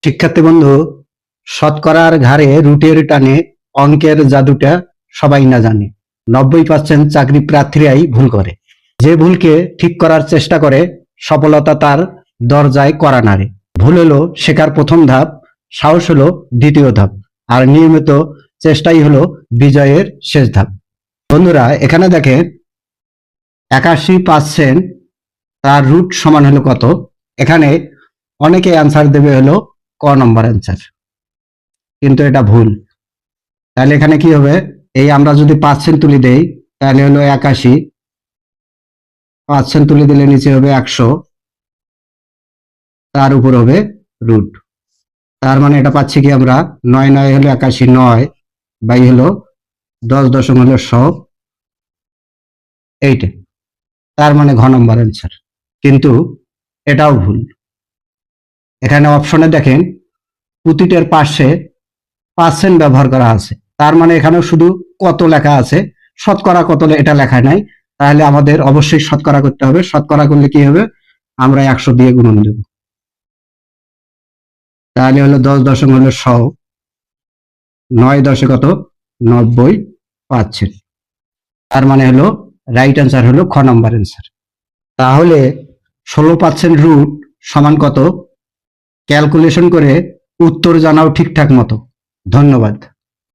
শিক্ষার্থী বন্ধু, শতকরার ঘাড়ে রুটের টানে অঙ্কের জাদুটা সবাই না জানে। 90% চাকরি প্রার্থীরাই ভুল করে। যে ভুলকে ঠিক করার চেষ্টা করে সফলতা তার দরজায় কড়া নাড়ে। ভুল হলো শেখার প্রথম ধাপ, সাহস হলো দ্বিতীয় ধাপ, আর নিয়মিত চেষ্টাই হলো বিজয়ের শেষ ধাপ। বন্ধুরা, এখানে দেখেন 81% তার রুট সমান হলো কত। এখানে অনেকে অ্যান্সার দেবে হলো ক নম্বর অ্যান্সার, কিন্তু এটা ভুল। তাহলে এখানে কি হবে, এই আমরা যদি 5% তুলে দেই তাহলে হলো 81, 5% তুলে দিলে নিচে হবে 100, তার উপর হবে রুট। তার মানে এটা পাচ্ছি কি আমরা, 9 9 হলো 81, 9 বাই হলো 10 দশম হলো 100, এইটা। তার মানে ঘ নম্বর অ্যান্সার, কিন্তু এটাও ভুল। এখানে অপশনে দেখেন প্রতিটার পাশে পার্সেন্ট ব্যবহার করা আছে, তার মানে এখানেও শুধু কত লেখা আছে, শতকরা কত এটা লেখা নাই। তাহলে আমাদের অবশ্যই শতকরা করতে হবে। শতকরা করলে কি হবে, আমরা 100 দিয়ে গুণন দেব, তাহলে হলো 10 দশম হলো 100, 9 দশে কত, 90%। তার মানে হলো রাইট অ্যান্সার হলো খ নম্বর অ্যান্সার। তাহলে 16% রুট সমান কত, ক্যালকুলেশন করে উত্তর জানাও ঠিকঠাক মতো। ধন্যবাদ।